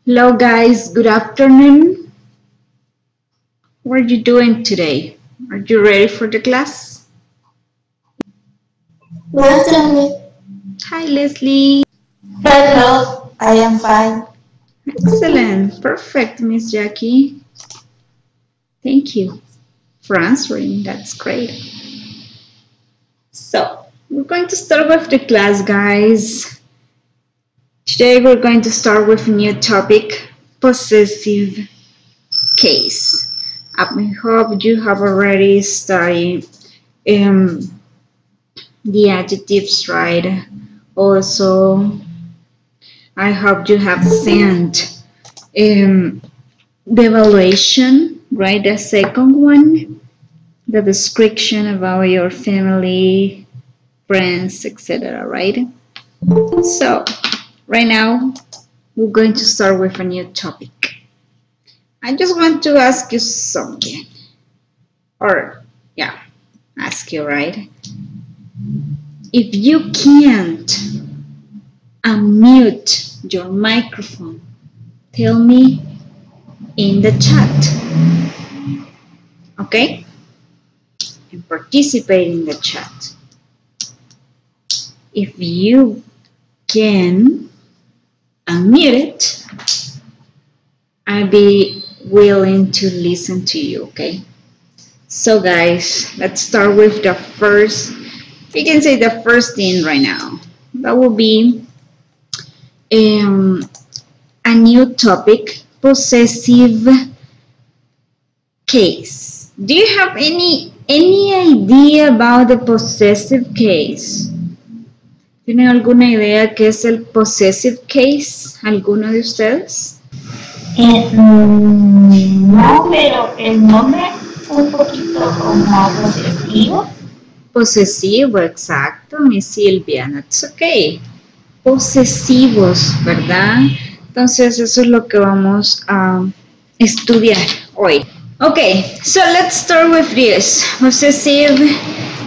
Hello guys, good afternoon. What are you doing today? Are you ready for the class? Good afternoon. Hi Leslie. Hello, I am fine. Excellent. Perfect, Miss Jackie. Thank you for answering. That's great. So, we're going to start with the class, guys. Today we're going to start with a new topic, possessive case. I hope you have already studied the adjectives, right? Also, I hope you have sent the evaluation, right? The second one, the description about your family, friends, etc., right? So, right now, we're going to start with a new topic. I just want to ask you something. Or, yeah, ask you, right? If you can't unmute your microphone, tell me in the chat, okay? And participate in the chat. If you can unmute it, I'll be willing to listen to you, okay? So guys, let's start with the first, you can say the first thing right now. That will be a new topic, possessive case. Do you have any idea about the possessive case? ¿Tienen alguna idea qué es el possessive case? ¿Alguno de ustedes? No, pero el nombre un poquito como posesivo. Posesivo, exacto, mi Silvia. That's okay. Posesivos, ¿verdad? Entonces eso es lo que vamos a estudiar hoy. Okay, so let's start with this possessive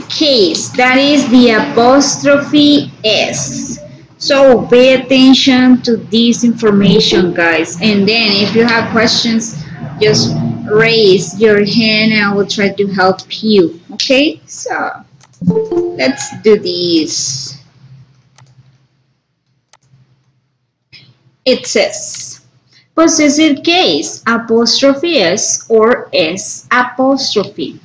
case. That is the apostrophe S. So pay attention to this information, guys. And then if you have questions, just raise your hand and I will try to help you. Okay, so let's do this. It says, possessive case, apostrophe S or S apostrophe.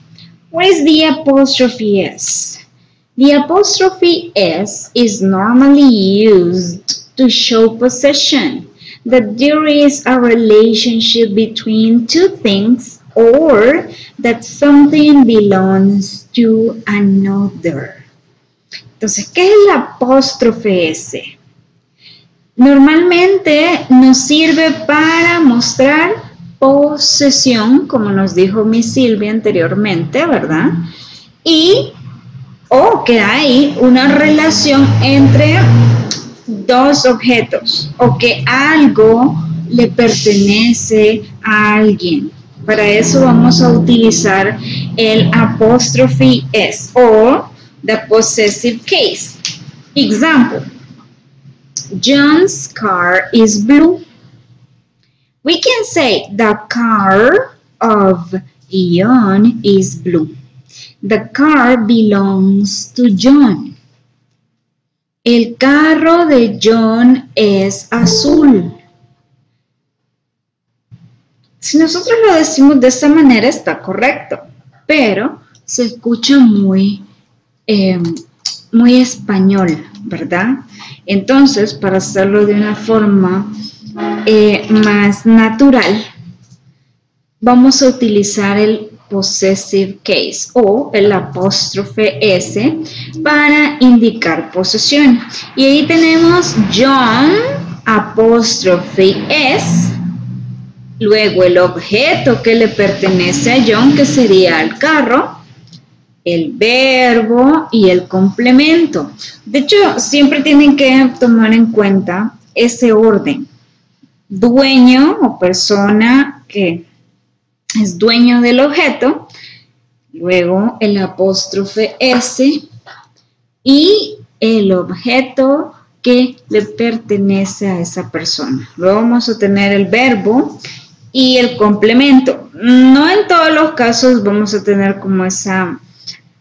What is the apostrophe S? The apostrophe S is normally used to show possession, that there is a relationship between two things or that something belongs to another. Entonces, ¿qué es el apóstrofe S? Normalmente nos sirve para mostrar posesión, como nos dijo Miss Silvia anteriormente, ¿verdad? Y o que hay una relación entre dos objetos o que algo le pertenece a alguien. Para eso vamos a utilizar el apóstrofe S o the possessive case. Example. John's car is blue. We can say the car of John is blue. The car belongs to John. El carro de John es azul. Si nosotros lo decimos de esta manera está correcto, pero se escucha muy español, ¿verdad? Entonces, para hacerlo de una forma más natural, vamos a utilizar el possessive case o el apóstrofe S para indicar posesión. Y ahí tenemos John, apóstrofe S, luego el objeto que le pertenece a John, que sería el carro, el verbo y el complemento. De hecho, siempre tienen que tomar en cuenta ese orden. Dueño o persona que es dueño del objeto, luego el apóstrofe S y el objeto que le pertenece a esa persona. Luego vamos a tener el verbo y el complemento. No en todos los casos vamos a tener como esa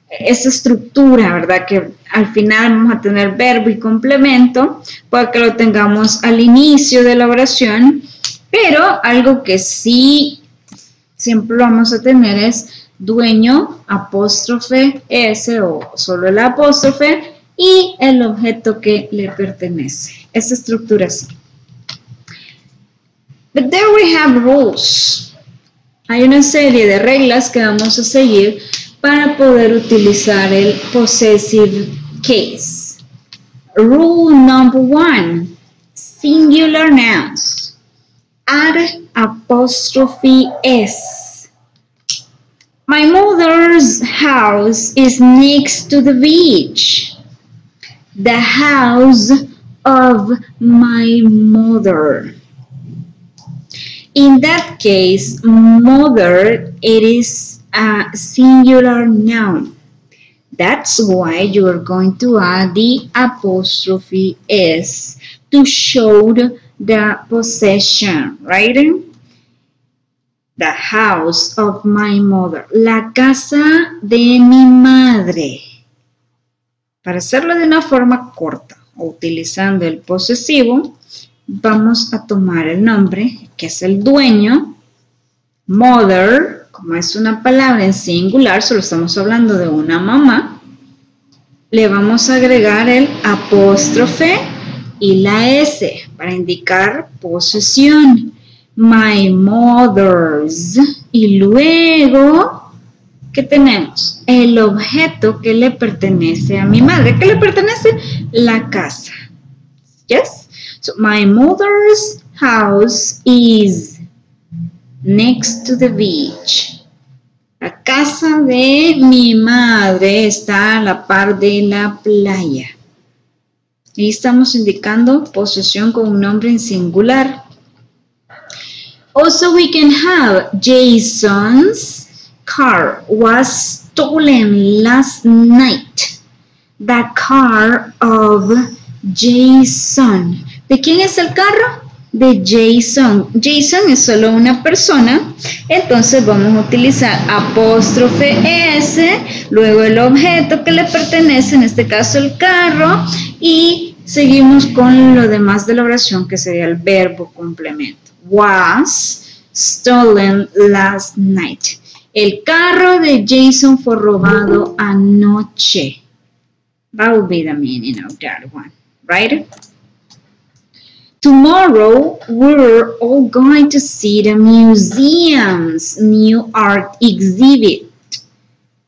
estructura, ¿verdad? Que al final vamos a tener verbo y complemento, puede que lo tengamos al inicio de la oración, pero algo que sí siempre lo vamos a tener es dueño, apóstrofe S o solo el apóstrofe y el objeto que le pertenece. Esa estructura así. But there we have rules. Hay una serie de reglas que vamos a seguir para poder utilizar el possessive case. Rule number 1. Singular nouns. Add apostrophe S. My mother's house is next to the beach. The house of my mother. In that case, mother, it is a singular noun. That's why you are going to add the apostrophe S to show the possession, right? The house of my mother. La casa de mi madre. Para hacerlo de una forma corta, utilizando el posesivo, vamos a tomar el nombre, que es el dueño, mother, como es una palabra en singular, solo estamos hablando de una mamá, le vamos a agregar el apóstrofe y la S para indicar posesión. My mother's. Y luego, ¿qué tenemos? El objeto que le pertenece a mi madre. ¿Qué le pertenece? La casa. Yes? So, my mother's house is next to the beach. La casa de mi madre está a la par de la playa. Y estamos indicando posesión con un nombre en singular. Also, we can have Jason's car was stolen last night. The car of Jason. ¿De quién es el carro? De Jason. Jason es solo una persona, entonces vamos a utilizar apóstrofe S, luego el objeto que le pertenece, en este caso el carro, y seguimos con lo demás de la oración que sería el verbo complemento. Was stolen last night. El carro de Jason fue robado anoche. That would be the meaning of that one, right? Tomorrow, we're all going to see the museum's new art exhibit.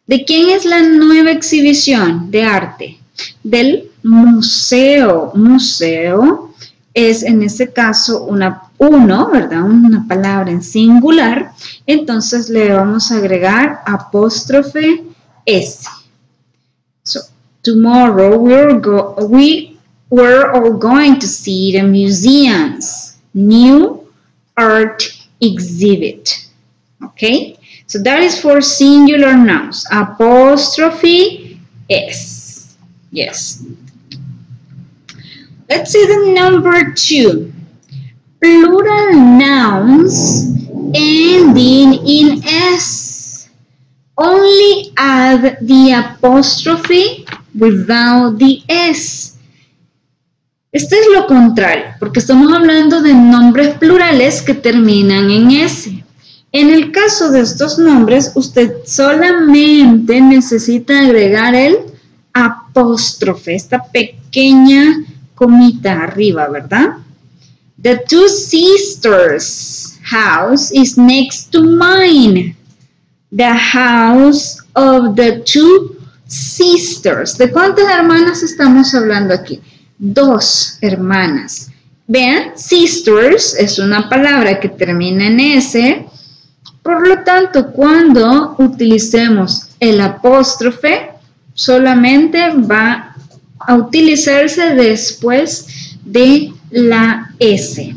¿De quién es la nueva exhibición de arte? Del museo. Museo es en este caso ¿verdad? Una palabra en singular. Entonces le vamos a agregar apóstrofe S. So, tomorrow we're all going to see the museum's new art exhibit. Okay? So that is for singular nouns. Apostrophe S. Yes. Let's see the number 2. Plural nouns ending in S. Only add the apostrophe without the S. Este es lo contrario, porque estamos hablando de nombres plurales que terminan en S. En el caso de estos nombres, usted solamente necesita agregar el apóstrofe, esta pequeña comita arriba, ¿verdad? The two sisters' house is next to mine. The house of the two sisters. ¿De cuántas hermanas estamos hablando aquí? 2 hermanas. Vean, sisters es una palabra que termina en S. Por lo tanto, cuando utilicemos el apóstrofe, solamente va a utilizarse después de la S.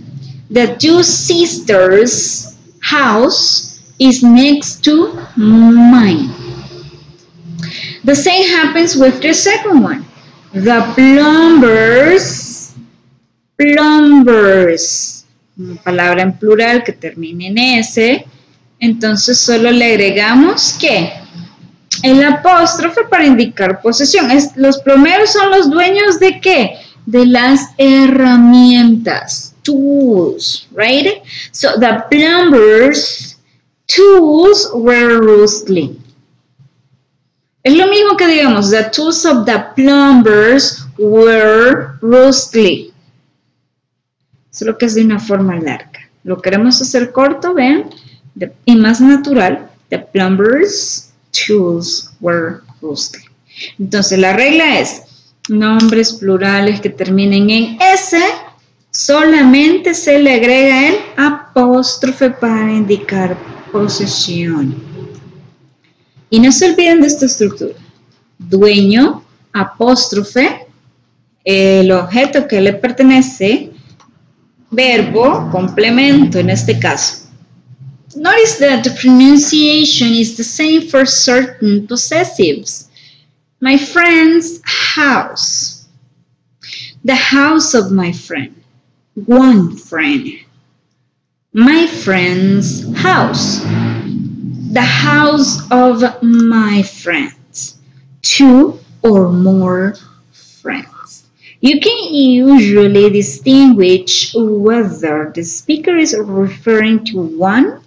The two sisters' house is next to mine. The same happens with the second one. The plumber's plumbers, una palabra en plural que termine en S, entonces solo le agregamos ¿qué? El apóstrofe para indicar posesión. Los plomeros son los dueños ¿de qué? De las herramientas, tools, right? So the plumbers' tools were rusty. Es lo mismo que digamos, the tools of the plumbers were rusty. Solo que es de una forma larga. Lo queremos hacer corto, ¿ven? Y más natural, the plumbers' tools were rusty. Entonces la regla es, nombres plurales que terminen en S, solamente se le agrega el apóstrofe para indicar posesión. Y no se olviden de esta estructura. Dueño, apóstrofe, el objeto que le pertenece, verbo, complemento en este caso. Notice that the pronunciation is the same for certain possessives. My friend's house. The house of my friend. One friend. My friend's house. The house of my friends. Two or more friends. You can usually distinguish whether the speaker is referring to one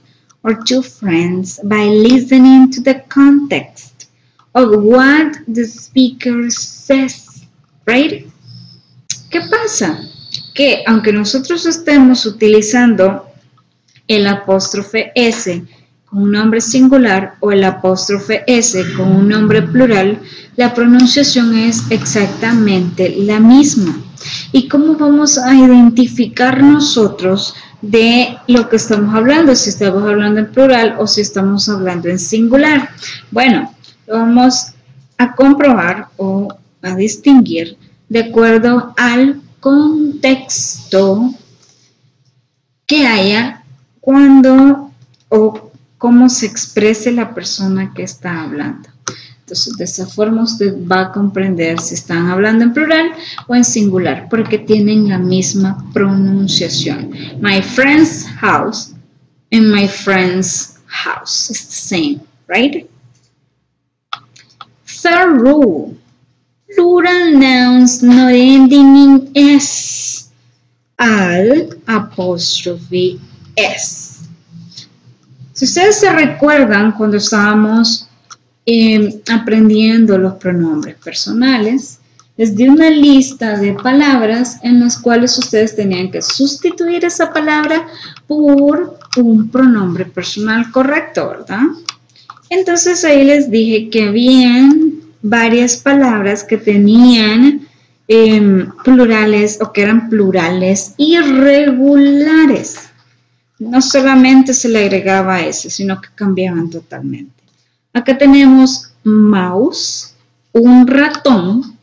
or two friends by listening to the context of what the speaker says, right? ¿Qué pasa? Que aunque nosotros estemos utilizando el apóstrofe S con un nombre singular o el apóstrofe S con un nombre plural, la pronunciación es exactamente la misma. ¿Y cómo vamos a identificar nosotros de lo que estamos hablando? Si estamos hablando en plural o si estamos hablando en singular. Bueno, lo vamos a comprobar o a distinguir de acuerdo al contexto que haya cuando o cómo se exprese la persona que está hablando. Entonces, de esa forma usted va a comprender si están hablando en plural o en singular, porque tienen la misma pronunciación. My friend's house and my friend's house is the same, right? Third rule, plural nouns not ending in S al apóstrofe S. Si ustedes se recuerdan cuando estábamos aprendiendo los pronombres personales, les di una lista de palabras en las cuales ustedes tenían que sustituir esa palabra por un pronombre personal correcto, ¿verdad? Entonces ahí les dije que habían varias palabras que tenían plurales o que eran plurales irregulares. No solamente se le agregaba S, sino que cambiaban totalmente. Acá tenemos mouse, un ratón,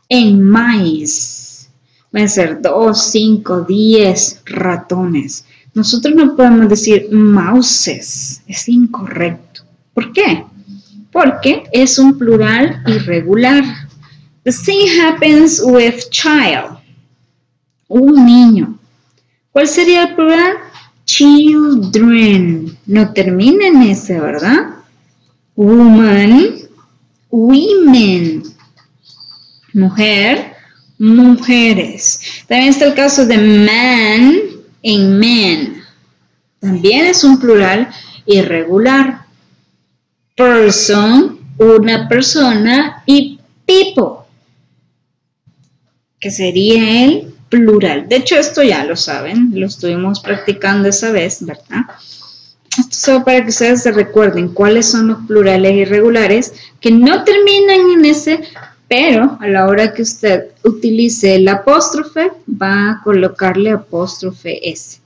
en mice. Pueden ser 2, 5, 10 ratones. Nosotros no podemos decir mouses, es incorrecto. ¿Por qué? Porque es un plural irregular. The same happens with child, un niño. ¿Cuál sería el plural? Children. No termina en S, ¿verdad? Woman, women. Mujer, mujeres. También está el caso de man en men. También es un plural irregular. Person, una persona, y people, que sería el plural. De hecho, esto ya lo saben, lo estuvimos practicando esa vez, ¿verdad? Esto es solo para que ustedes se recuerden cuáles son los plurales irregulares que no terminan en S, pero a la hora que usted utilice el apóstrofe, va a colocarle apóstrofe S.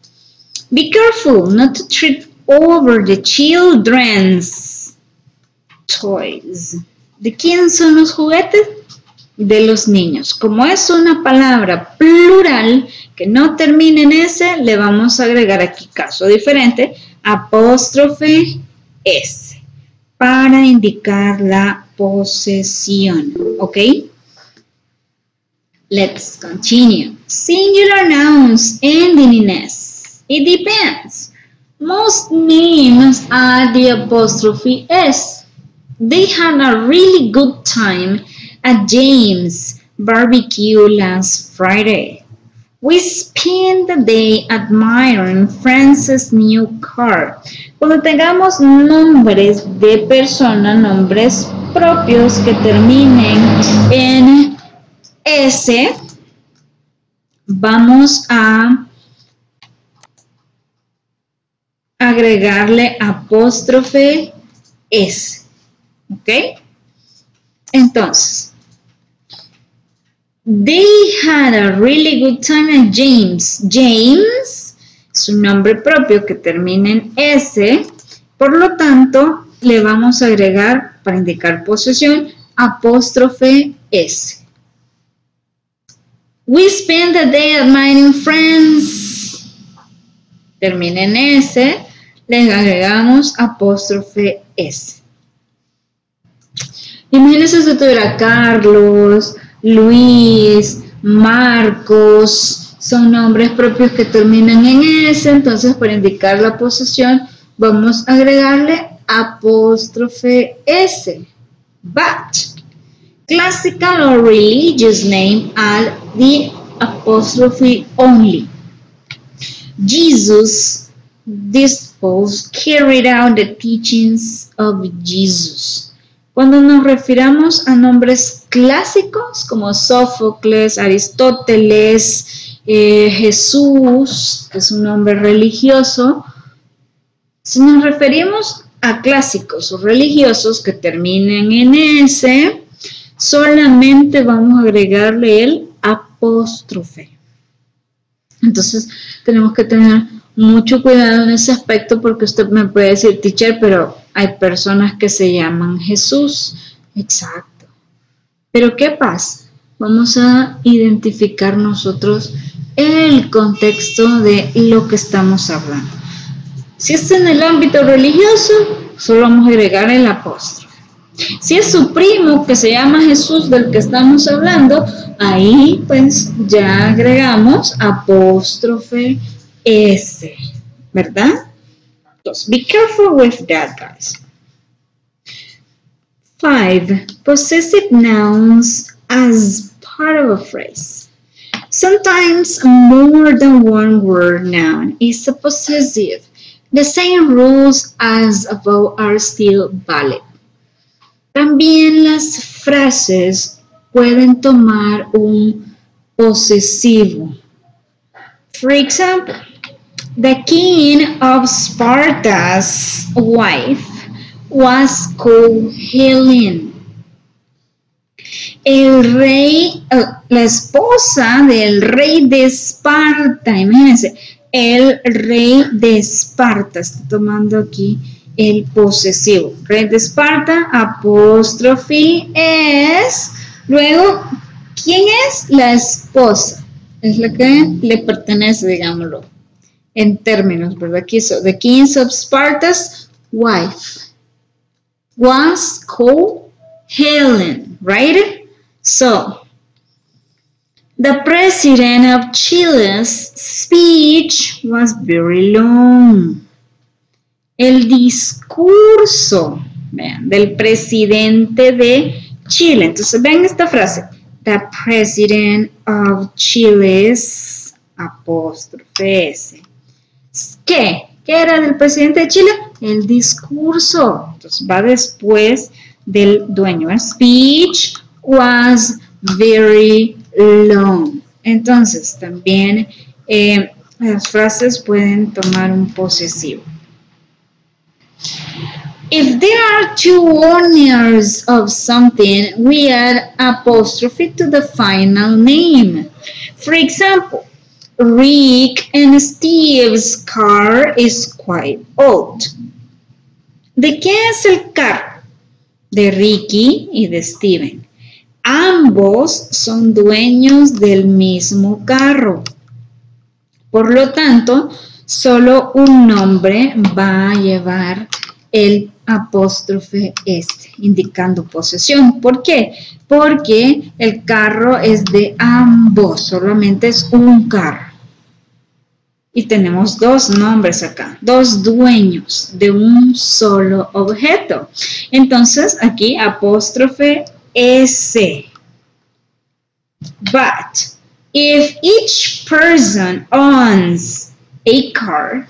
Be careful not to trip over the children's toys. ¿De quién son los juguetes? De los niños. Como es una palabra plural que no termina en S, le vamos a agregar aquí caso diferente, apóstrofe S, para indicar la posesión. ¿Ok? Let's continue. Singular nouns ending in S. It depends. Most names add the apostrophe S. They had a really good time at James' barbecue last Friday. We spent the day admiring Frances' new car. Cuando tengamos nombres de persona, nombres propios que terminen en S, vamos a agregarle apóstrofe S. ¿Ok? Entonces, they had a really good time at James. James es un nombre propio que termina en S, por lo tanto, le vamos a agregar, para indicar posesión, apóstrofe S. We spent the day admiring friends. Termina en S, le agregamos apóstrofe S. Imagínense si tuviera Carlos, Luis, Marcos, son nombres propios que terminan en S, entonces para indicar la posesión vamos a agregarle apóstrofe S. But classical or religious name add the apostrophe only. Jesus, disciples carried out the teachings of Jesus. Cuando nos refiramos a nombres clásicos como Sófocles, Aristóteles, Jesús, que es un nombre religioso, si nos referimos a clásicos o religiosos que terminen en S, solamente vamos a agregarle el apóstrofe. Entonces tenemos que tener mucho cuidado en ese aspecto porque usted me puede decir, teacher, pero hay personas que se llaman Jesús. Exacto. Pero ¿qué pasa? Vamos a identificar nosotros el contexto de lo que estamos hablando. Si es en el ámbito religioso, solo vamos a agregar el apóstrofe. Si es su primo que se llama Jesús del que estamos hablando, ahí pues ya agregamos apóstrofe S, ¿verdad? Entonces, be careful with that, guys. 5. Possessive nouns as part of a phrase. Sometimes more than one word noun is a possessive. The same rules as above are still valid. También las frases pueden tomar un posesivo. For example, the king of Sparta's wife was called Helen. El rey, la esposa del rey de Esparta, imagínense, el rey de Esparta, está tomando aquí el posesivo. Rey de Esparta, apóstrofe es, luego, ¿quién es? La esposa, es la que le pertenece, digámoslo, en términos, ¿verdad? Aquí, so, the king of Sparta's wife was called Helen, right? So, the president of Chile's speech was very long. El discurso, vean, del presidente de Chile. Entonces, vean esta frase. The president of Chile's apóstrofe S. ¿Qué? ¿Qué era del presidente de Chile? El discurso. Entonces, va después del dueño. Speech was very long. Entonces, también las frases pueden tomar un posesivo. If there are two owners of something, we add apostrophe to the final name. For example, Rick and Steve's car is quite old. ¿De quién es el carro? De Ricky y de Steven. Ambos son dueños del mismo carro. Por lo tanto, solo un nombre va a llevar el apóstrofe S, indicando posesión. ¿Por qué? Porque el carro es de ambos, solamente es un carro. Y tenemos dos nombres acá, dos dueños de un solo objeto. Entonces, aquí apóstrofe S. But if each person owns a car,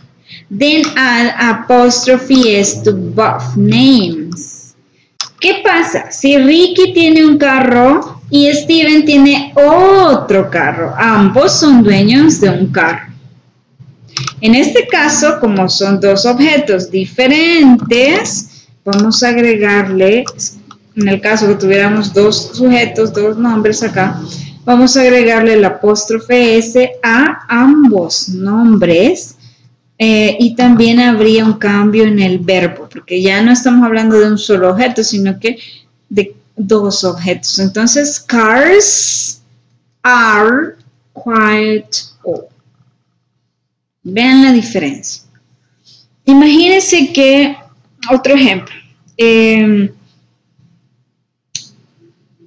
then add apostrophe S to both names. ¿Qué pasa? Si Ricky tiene un carro y Steven tiene otro carro, ambos son dueños de un carro. En este caso, como son dos objetos diferentes, vamos a agregarle, en el caso que tuviéramos dos sujetos, dos nombres acá, vamos a agregarle el apóstrofe S a ambos nombres y también habría un cambio en el verbo, porque ya no estamos hablando de un solo objeto, sino que de dos objetos. Entonces, cars are quite old. Vean la diferencia. Imagínense que, otro ejemplo,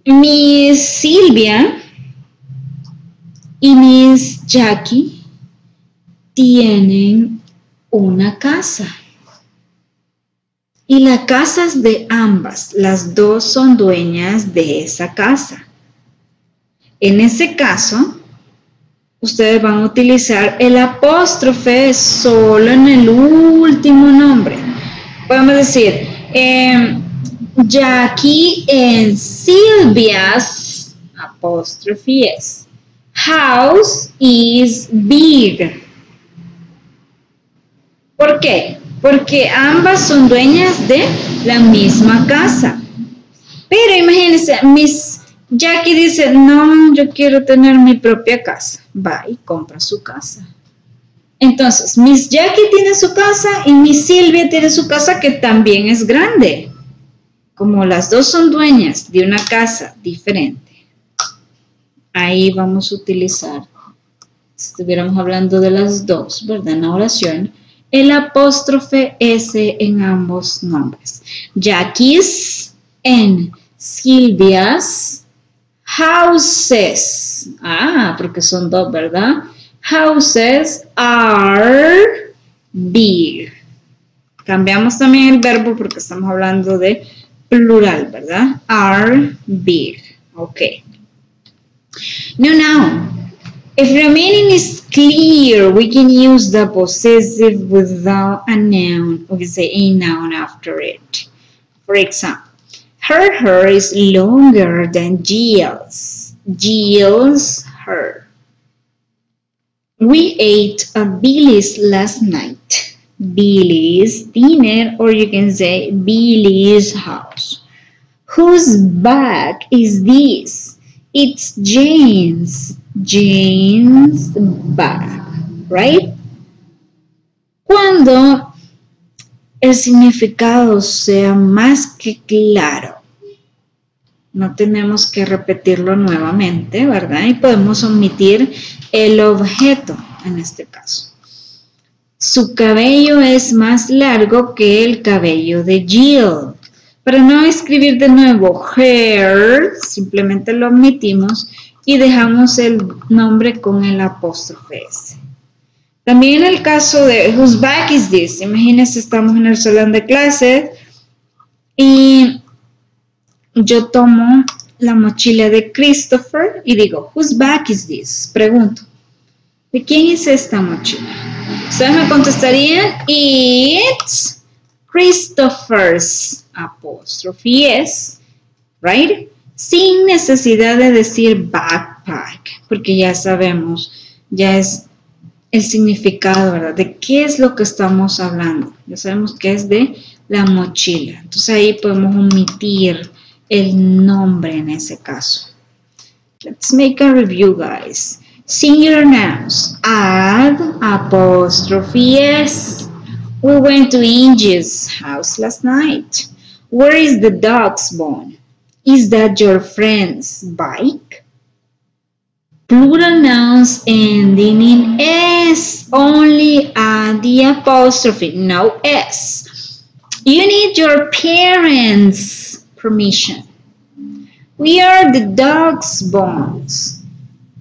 Miss Silvia y Miss Jackie tienen una casa. Y la casa es de ambas, las dos son dueñas de esa casa. En ese caso, ustedes van a utilizar el apóstrofe solo en el último nombre. Podemos decir, Jackie and Sylvia's apóstrofe S house is big. ¿Por qué? Porque ambas son dueñas de la misma casa. Pero imagínense, Miss Jackie dice, no, yo quiero tener mi propia casa. Va y compra su casa. Entonces, Miss Jackie tiene su casa y Miss Silvia tiene su casa que también es grande. Como las dos son dueñas de una casa diferente, ahí vamos a utilizar, si estuviéramos hablando de las dos, ¿verdad? En la oración, el apóstrofe S en ambos nombres. Jackie's and Silvia's houses. Ah, porque son dos, ¿verdad? Houses are big. Cambiamos también el verbo porque estamos hablando de plural, ¿verdad? Are big. Okay. Now, if the meaning is clear, we can use the possessive without a noun, or we say a noun after it. For example, her hair is longer than Jill's. Jill's hair. We ate at Billy's last night. Billy's dinner, or you can say Billy's house. Whose bag is this? It's Jane's. Jane's bag, right? Cuando el significado sea más que claro, no tenemos que repetirlo nuevamente, ¿verdad? Y podemos omitir el objeto en este caso. Su cabello es más largo que el cabello de Jill. Para no escribir de nuevo hair, simplemente lo omitimos y dejamos el nombre con el apóstrofe S. También en el caso de whose bag is this? Imagínense, estamos en el salón de clases y yo tomo la mochila de Christopher y digo, whose bag is this? Pregunto, ¿de quién es esta mochila? Ustedes me contestarían, it's Christopher's, apóstrofe S, right? Sin necesidad de decir backpack, porque ya sabemos, ya es el significado, ¿verdad? De qué es lo que estamos hablando. Ya sabemos que es de la mochila. Entonces ahí podemos omitir el nombre en ese caso. Let's make a review, guys. Singular nouns, add apostrophe S. We went to Angie's house last night. Where is the dog's bone? Is that your friend's bike? Plural nouns ending in S, only add the apostrophe, no S. You need your parents' permission. We are the dog's bones.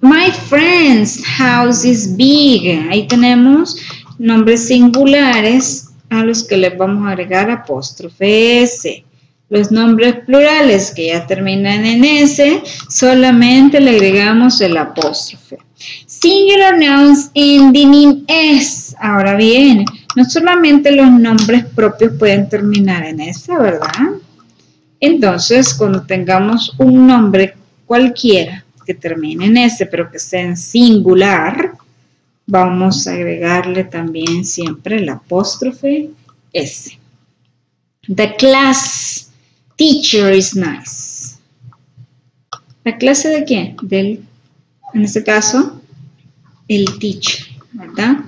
My friend's house is big. Ahí tenemos nombres singulares a los que les vamos a agregar apóstrofe S. Los nombres plurales que ya terminan en S, solamente le agregamos el apóstrofe. Singular nouns ending in S. Ahora bien, no solamente los nombres propios pueden terminar en S, ¿verdad? Entonces, cuando tengamos un nombre cualquiera que termine en S, pero que sea en singular, vamos a agregarle también siempre el apóstrofe S. The class teacher is nice. ¿La clase de quién? En este caso, el teacher, ¿verdad?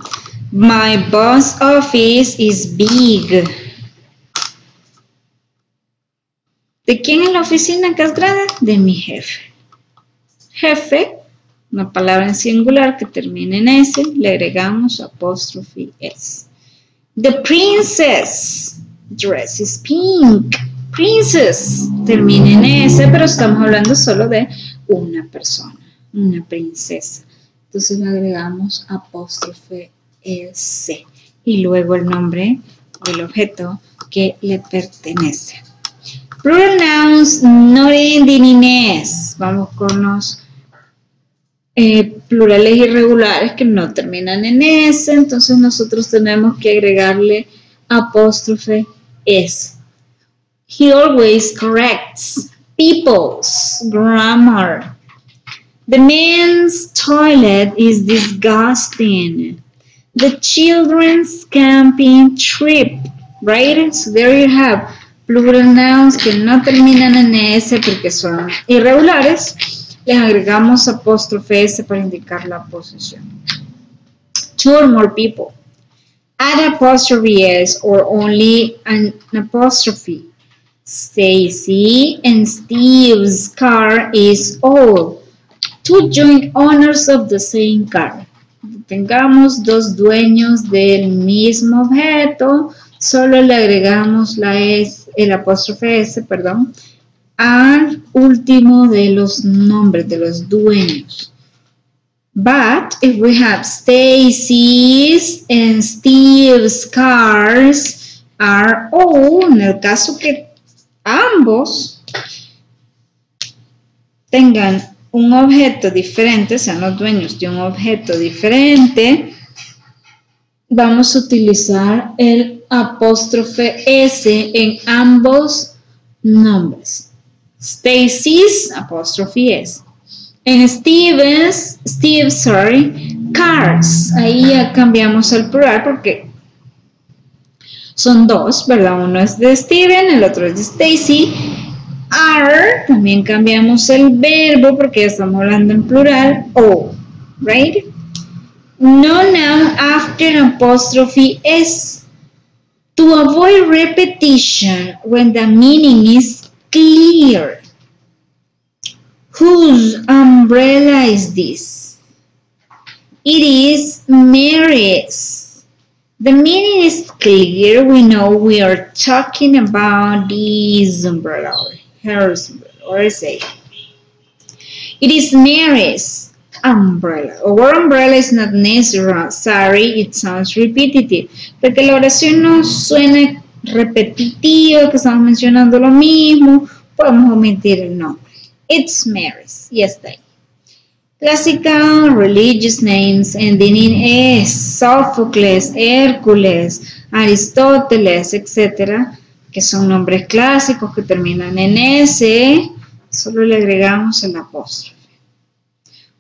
My boss office is big. ¿De quién es la oficina que es grande? De mi jefe. Jefe, una palabra en singular que termine en S, le agregamos apóstrofe S. The princess dress is pink. Princess termina en S, pero estamos hablando solo de una persona, una princesa. Entonces le agregamos apóstrofe S y luego el nombre o el objeto que le pertenece. Plural nouns not ending in S. Vamos con los plurales irregulares que no terminan en S, entonces nosotros tenemos que agregarle apóstrofe S. He always corrects people's grammar. The men's toilet is disgusting. The children's camping trip, right? So there you have plural nouns que no terminan en S porque son irregulares. Les agregamos apóstrofe S para indicar la posición. Two or more people. Add apostrophe S or only an apostrophe. Stacy and Steve's car is old. Two joint owners of the same car. Tengamos dos dueños del mismo objeto, solo le agregamos la S, el apóstrofe S, perdón, al último de los nombres de los dueños. But if we have Stacy's and Steve's cars are old, en el caso que ambos tengan un objeto diferente, sean los dueños de un objeto diferente, vamos a utilizar el apóstrofe S en ambos nombres. Stacy's, apóstrofe S. En Steve's, cars. Ahí ya cambiamos el plural porque son dos, ¿verdad? Uno es de Steven, el otro es de Stacy. Are, también cambiamos el verbo porque ya estamos hablando en plural. O, right? No noun after apostrophe S. To avoid repetition when the meaning is clear. Whose umbrella is this? It is Mary's. The meaning is clear. We know we are talking about this umbrella, or her umbrella, or say. It is Mary's umbrella. Our umbrella is not necessary. It sounds repetitive. Porque la oración no suena repetitiva, que estamos mencionando lo mismo, podemos omitir el nombre. It's Mary's. Y está ahí. Classical religious names ending in S, Sófocles, Hércules, Aristóteles, etc., que son nombres clásicos que terminan en S, solo le agregamos el apóstrofe.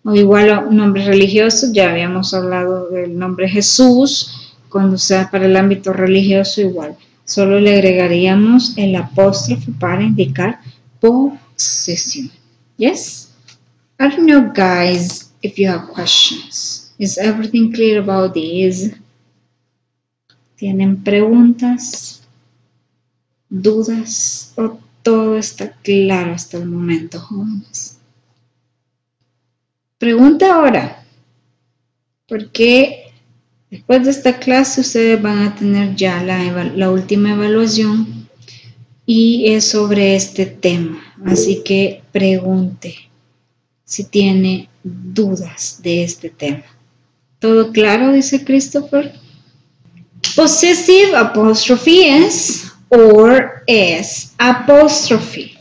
O igual nombres religiosos, ya habíamos hablado del nombre Jesús, cuando sea para el ámbito religioso igual, solo le agregaríamos el apóstrofe para indicar posesión. Yes? I don't know, guys, if you have questions. Is everything clear about this? ¿Tienen preguntas? ¿Dudas? ¿O todo está claro hasta el momento, jóvenes? Pregunta ahora. ¿Por qué Después de esta clase ustedes van a tener ya la última evaluación y es sobre este tema. Así que pregunte si tiene dudas de este tema. ¿Todo claro? Dice Christopher. Possessive apostrophe is or is apostrophe.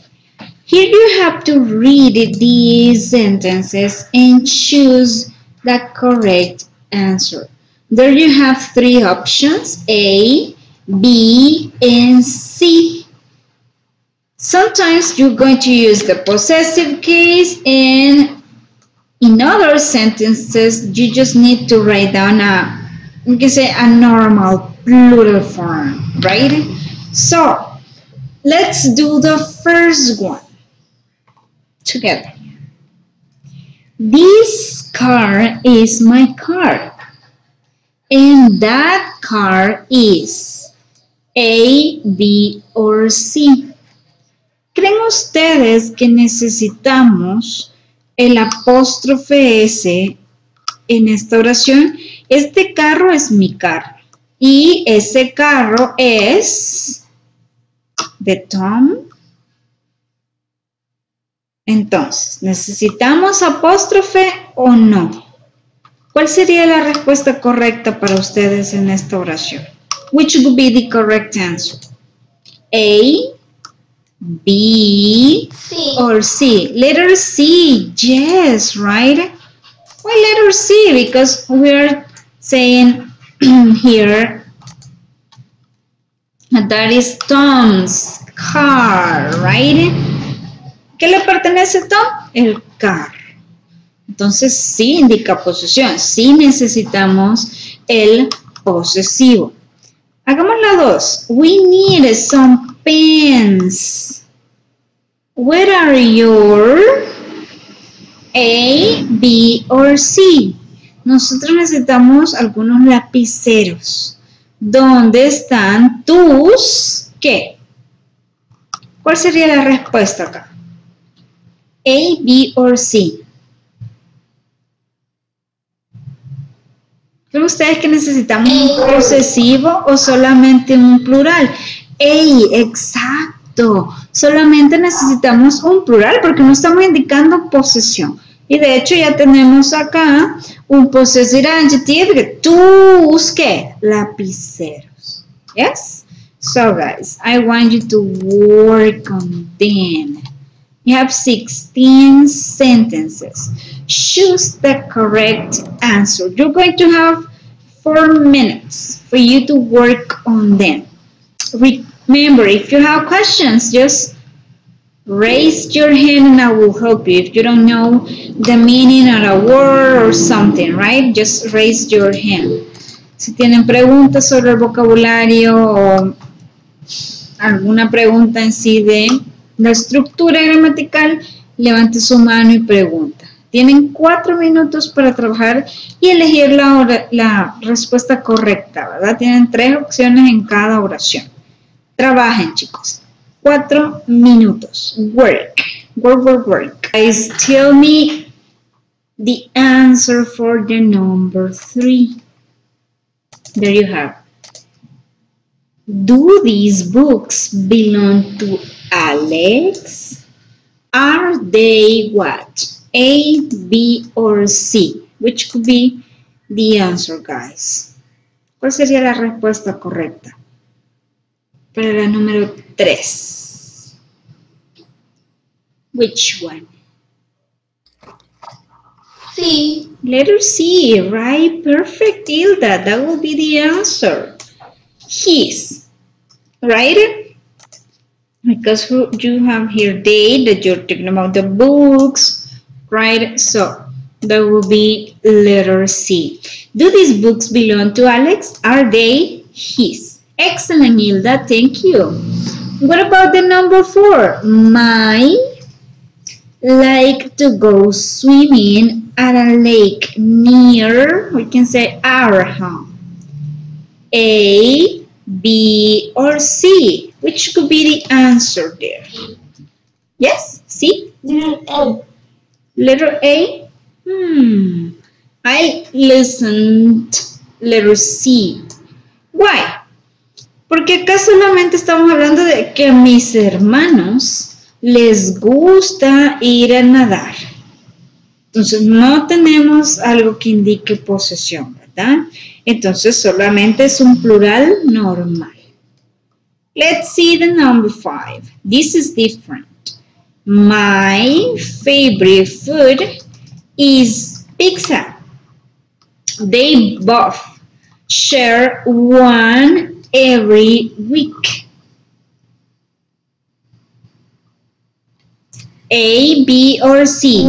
Here you have to read these sentences and choose the correct answer. There you have three options, A, B, and C. Sometimes you're going to use the possessive case, and in other sentences, you just need to write down you can say a normal plural form, right? So, let's do the first one together. This car is my car. And that car is A, B, or C. ¿Creen ustedes que necesitamos el apóstrofe S en esta oración? Este carro es mi carro. Y ese carro es de Tom. Entonces, ¿necesitamos apóstrofe o no? ¿Cuál sería la respuesta correcta para ustedes en esta oración? Which would be the correct answer? A, B, C. or C? Letter C, yes, right? Why letter C? Because we're saying here that is Tom's car, right? ¿Qué le pertenece a Tom? El carro. Entonces sí indica posesión, sí necesitamos el posesivo. Hagamos la 2. We need some pens. Where are your A, B, or C? Nosotros necesitamos algunos lapiceros. ¿Dónde están tus qué? ¿Cuál sería la respuesta acá? A, B, or C. ¿Creen ustedes que necesitamos un posesivo o solamente un plural? ¡Ey! Exacto. Solamente necesitamos un plural porque no estamos indicando posesión. Y de hecho ya tenemos acá un possessive adjective. Tus, ¿qué? Lapiceros. Yes? So guys, I want you to work on them. You have 16 sentences. Choose the correct answer. You're going to have 4 minutes for you to work on them. Remember, if you have questions, just raise your hand and I will help you. If you don't know the meaning of a word or something, right? Just raise your hand. Si tienen preguntas sobre el vocabulario o alguna pregunta en sí de la estructura gramatical, levante su mano y pregunta. Tienen 4 minutos para trabajar y elegir la respuesta correcta, ¿verdad? Tienen 3 opciones en cada oración. Trabajen, chicos. 4 minutos. Work. Work, work, work. Guys, tell me the answer for the number 3. There you have. Do these books belong to Alex? Are they what? A, B, or C? Which could be the answer, guys? ¿Cuál sería la respuesta correcta? Para la número 3. Which one? C. Letter C, right? Perfect, Hilda. That will be the answer. His, right? Because you have here they, that you're talking about the books, right? So that will be letter C. Do these books belong to Alex? Are they his? Excellent, Hilda. Thank you. What about the number 4? My like to go swimming at a lake near, we can say our home. A, B, or C? Which could be the answer there? Yes, C? Letter A. Letter A? I listened Letter C. Why? Porque acá solamente estamos hablando de que a mis hermanos les gusta ir a nadar. Entonces no tenemos algo que indique posesión, ¿verdad? Entonces solamente es un plural normal. Let's see the number 5. This is different. My favorite food is pizza. They both share one every week. A, B, or C?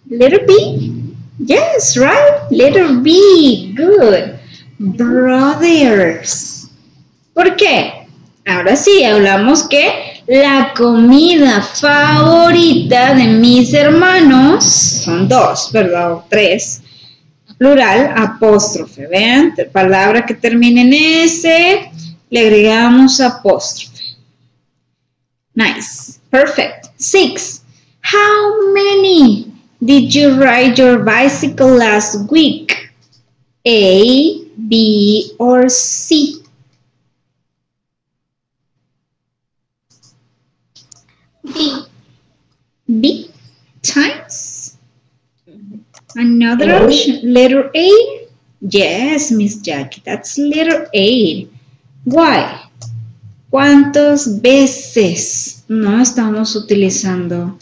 Letter B? Yes, right? Letter B. Good. Brothers. ¿Por qué? Ahora sí, hablamos que la comida favorita de mis hermanos, son dos, ¿verdad? O tres. Plural, apóstrofe. Vean, palabra que termine en S, le agregamos apóstrofe. Nice. Perfect. 6. How many did you ride your bicycle last week? A, B, or C? B. B times. Another option, letter A. Yes, Miss Jackie, that's letter A. Why? ¿Cuántas veces no estamos utilizando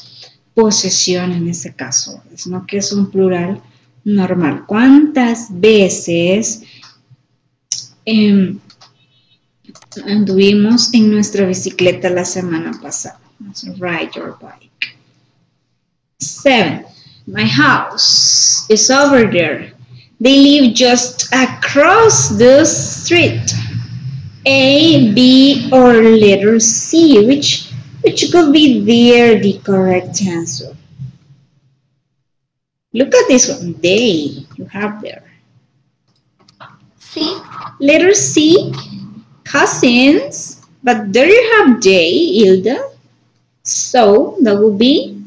posesión en este caso? Sino que es un plural normal. ¿Cuántas veces anduvimos en nuestra bicicleta la semana pasada? Let's ride your bike. 7. My house is over there. They live just across the street. A, B, or letter C, which could be there the correct answer. Look at this one. They, you have there. C. Letter C, cousins, but there you have they, Hilda. So that would be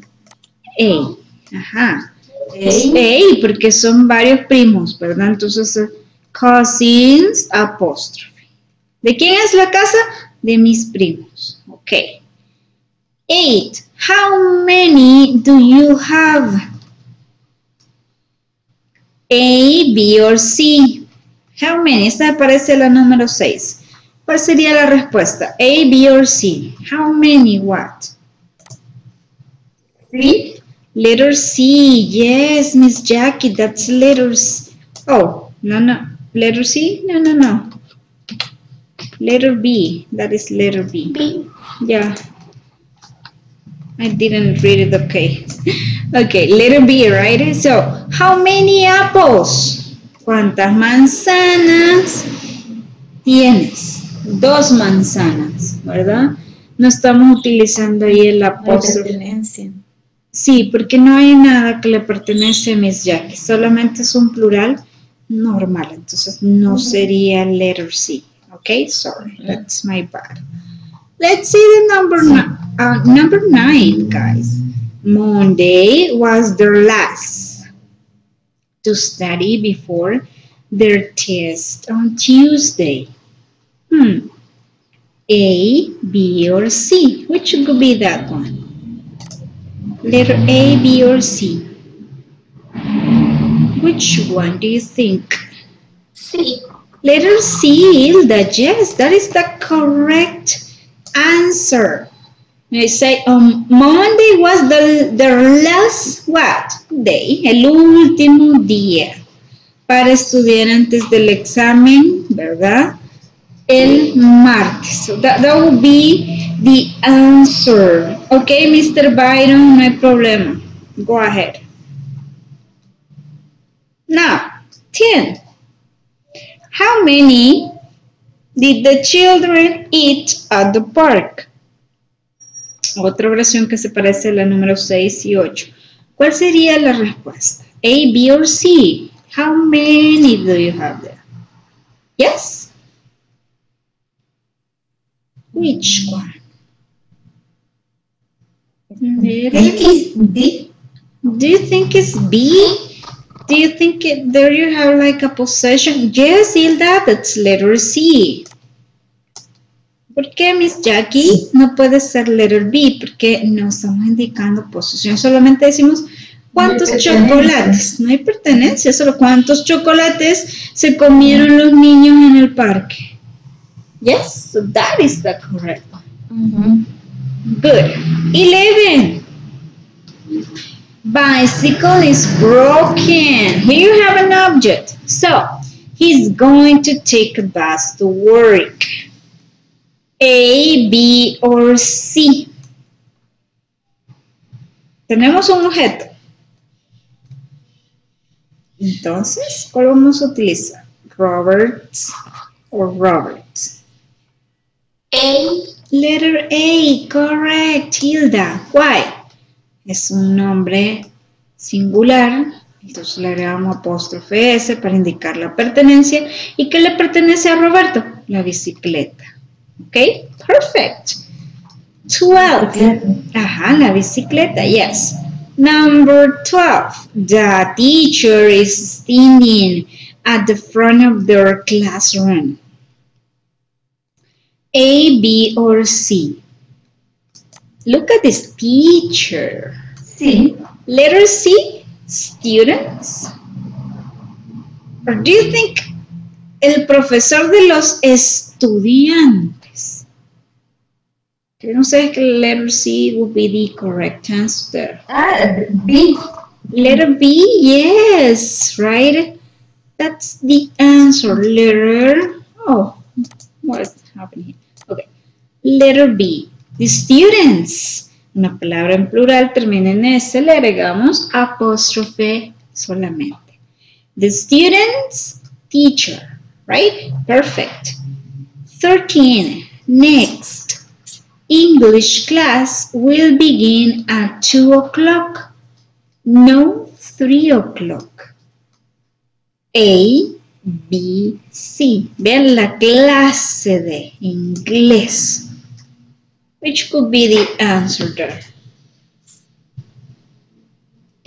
A. Ajá. Es A porque son varios primos, ¿verdad? Entonces, cousins, apóstrofe. ¿De quién es la casa? De mis primos. Ok. 8. How many do you have? A, B, or C? How many? Esta me parece la número 6. ¿Cuál sería la respuesta? A, B, or C? How many what? C. Letter C. Yes, Miss Jackie, that's letter C. Oh, no. Letter C? No. Letter B. That is letter B. B. Yeah. I didn't read it okay. Okay, letter B, right? So, how many apples? ¿Cuántas manzanas tienes? 2 manzanas, ¿verdad? No estamos utilizando ahí el apóstrofe. Sí, porque no hay nada que le pertenece a Miss Jackie. Solamente es un plural normal. Entonces, no sería letter C. Okay, sorry, that's my bad. Let's see the number 9, guys. Monday was their last to study before their test on Tuesday. A, B, or C? Which could be that one? Letter A, B, or C? Which one do you think? C. Letter C, Hilda. Yes, that is the correct answer. I say Monday was the last what? Day, el último día para estudiar antes del examen, ¿verdad? El martes. So that would be the answer. Okay, Mr. Byron, no hay problema. Go ahead. Now, 10. How many did the children eat at the park? Otra oración que se parece a la número 6 y 8. ¿Cuál sería la respuesta? A, B, or C? How many do you have there? Yes? Which one? I think it's B. Do you think it's B? Do you think there you have like a possession? Yes, Hilda, that's letter C. ¿Por qué, Miss Jackie? No puede ser letter B, porque no estamos indicando posesión. Solamente decimos cuántos chocolates. No hay pertenencia, solo cuántos chocolates se comieron los niños en el parque. Yes, so that is the correct one. Good. 11. Bicycle is broken. Here you have an object. So, he's going to take a bus to work. A, B, or C. Tenemos un objeto. Entonces, ¿cuál vamos a utilizar? Roberts o Roberts. A. Letter A, correct, Hilda. Why? Es un nombre singular, entonces le agregamos apóstrofe S para indicar la pertenencia. ¿Y qué le pertenece a Roberto? La bicicleta. ¿Ok? Perfect. 12. Ajá, la bicicleta, yes. Number 12. The teacher is standing at the front of their classroom. A, B, or C? Look at this teacher. C. Letter C, students. Or do you think el profesor de los estudiantes? ¿Creen ustedes que letter C would be the correct answer? B. Letter B, yes, right? That's the answer. Letter, oh, what is happening here? Okay, letter B. The students. Una palabra en plural termina en S, le agregamos apóstrofe solamente. The students, teacher, right? Perfect. 13. Next. English class will begin at 2 o'clock. No, 3 o'clock. A, B, C. Vean la clase de inglés. Which could be the answer there?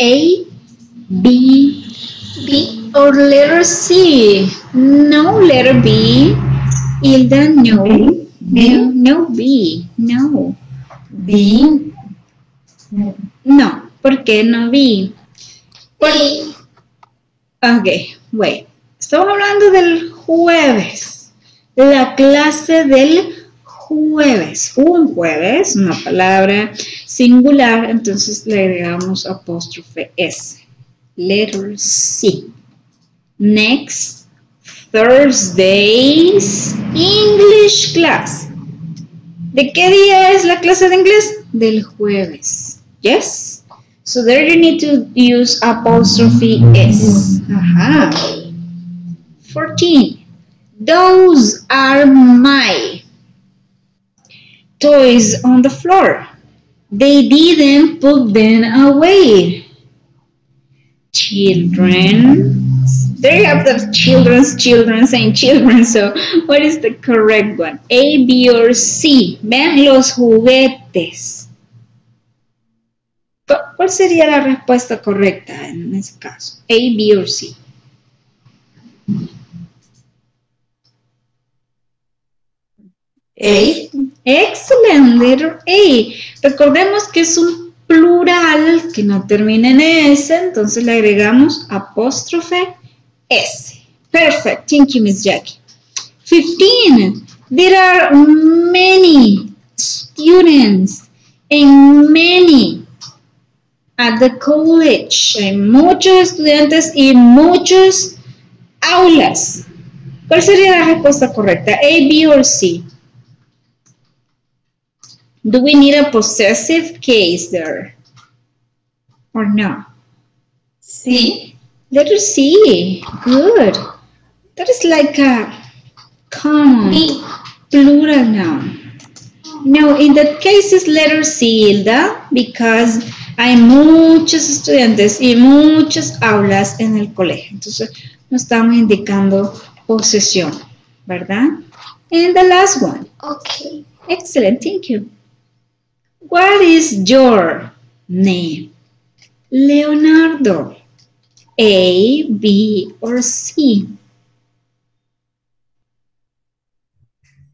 A, B, B, or letter C? No, letter B. Hilda, no. B. No, B. No. B. No, ¿por qué no B? B. Ok, wait. Estamos hablando del jueves. La clase del jueves. Un jueves, una palabra singular, entonces le agregamos apóstrofe S. Letter C. Next, Thursday's English class. ¿De qué día es la clase de inglés? Del jueves. Yes? So there you need to use apostrophe S. Ajá. 14. Those are my toys on the floor. They didn't put them away. Children. There you have the children saying children. So what is the correct one? A, B, or C? Vean los juguetes. ¿Cuál sería la respuesta correcta en ese caso? A, B, or C? A. Excellent, letter A. Recordemos que es un plural que no termina en S, entonces le agregamos apóstrofe S. Perfect. Thank you, Miss Jackie. 15. There are many students and many at the college. Hay muchos estudiantes y muchos aulas. ¿Cuál sería la respuesta correcta? A, B, or C? Do we need a possessive case there? Or no? C. Letter C. Good. That is like a common B. plural noun. No, in that case it's letter C, Hilda, because hay muchos estudiantes y muchas aulas en el colegio. Entonces, no estamos indicando posesión, ¿verdad? And the last one. Okay. Excellent, thank you. What is your name? Leonardo. A, B, or C?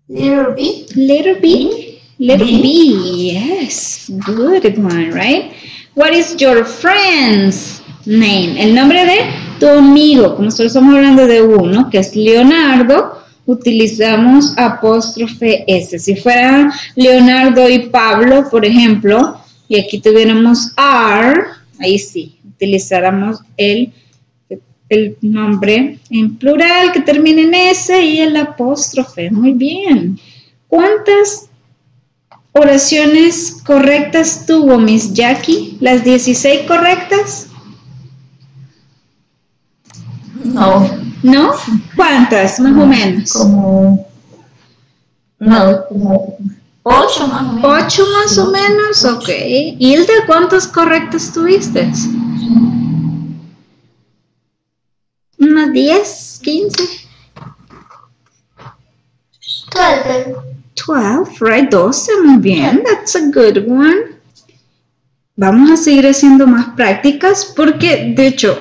Letter B. Letter B. Letter B. Yes. Good one, right? What is your friend's name? El nombre de tu amigo. Como solo estamos hablando de uno, que es Leonardo, utilizamos apóstrofe S. Si fuera Leonardo y Pablo, por ejemplo, y aquí tuviéramos R, ahí sí, utilizáramos el nombre en plural que termina en S y el apóstrofe. Muy bien. ¿Cuántas oraciones correctas tuvo Miss Jackie? ¿Las 16 correctas? No. ¿No? ¿Cuántas, más o menos? Como 8 más o menos. 8 más o menos, ok. Hilda, ¿cuántas correctas tuviste? ¿Unas 10, 15? 12, right? 12, muy bien. That's a good one. Vamos a seguir haciendo más prácticas porque, de hecho,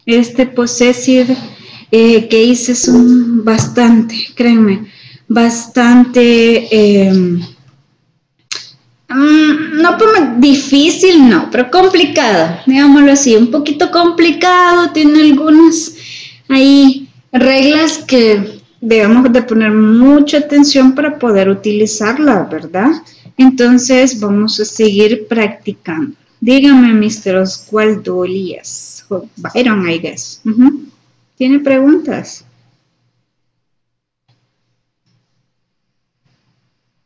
este possessive case es bastante, créanme, bastante, no difícil, no, pero complicado, digámoslo así, un poquito complicado, tiene algunas ahí reglas que debemos de poner mucha atención para poder utilizarla, ¿verdad? Entonces vamos a seguir practicando. Dígame, Mr. Oswaldo Elías, o Byron, I guess. ¿Tiene preguntas?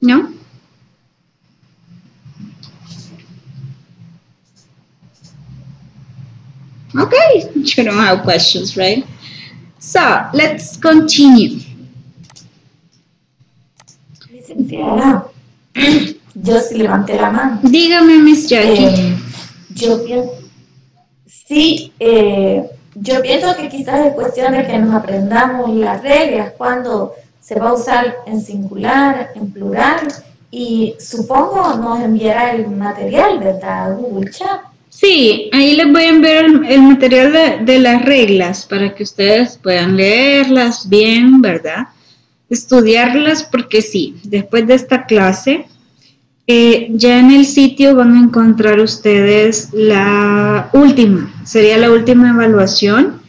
¿No? Okay, you don't have questions, right? So, let's continue. Licenciada, yo sí levanté la mano. Dígame, Miss Jackie. Yo pienso que quizás es cuestión de que nos aprendamos las reglas cuando se va a usar en singular, en plural, y supongo nos enviará el material, ¿verdad? Google Chat. Sí, ahí les voy a enviar el material de las reglas para que ustedes puedan leerlas bien, ¿verdad? Estudiarlas porque sí, después de esta clase, ya en el sitio van a encontrar ustedes la última, sería la última evaluación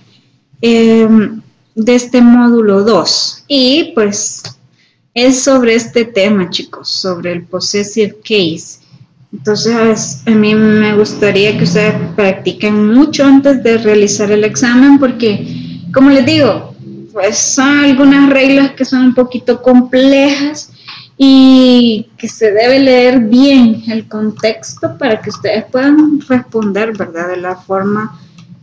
de este módulo 2. Y pues es sobre este tema, chicos, sobre el possessive case. Entonces, a mí me gustaría que ustedes practiquen mucho antes de realizar el examen porque, como les digo, pues son algunas reglas que son un poquito complejas y que se debe leer bien el contexto para que ustedes puedan responder, ¿verdad?, de la forma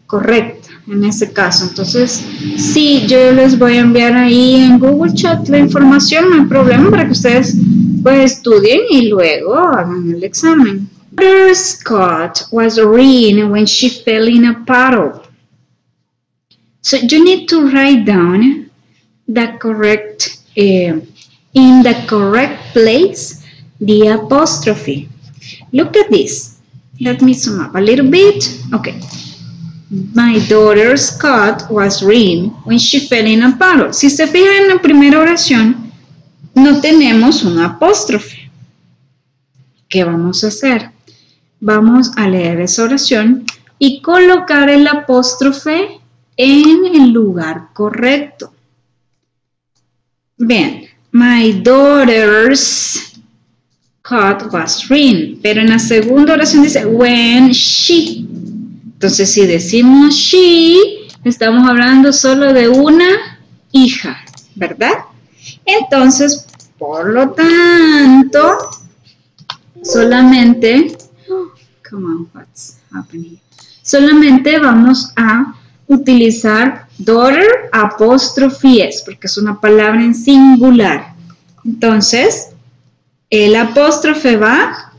correcta en ese caso. Entonces, sí, yo les voy a enviar ahí en Google Chat la información, no hay problema, para que ustedes pues estudien y luego hagan el examen. Scott was Irene when she fell in a puddle. So you need to write down the correct, in the correct place, the apostrophe. Look at this. Let me zoom up a little bit. Okay. My daughter Scott was Irene when she fell in a puddle. Si se fijan en la primera oración, no tenemos un apóstrofe. ¿Qué vamos a hacer? Vamos a leer esa oración y colocar el apóstrofe en el lugar correcto. Bien, my daughter's cat was Irene, pero en la segunda oración dice when she. Entonces, si decimos she, estamos hablando solo de una hija, ¿verdad? Entonces, por lo tanto, solamente, come on, what's happening? Solamente vamos a utilizar daughter apóstrofe s, porque es una palabra en singular. Entonces, el apóstrofe va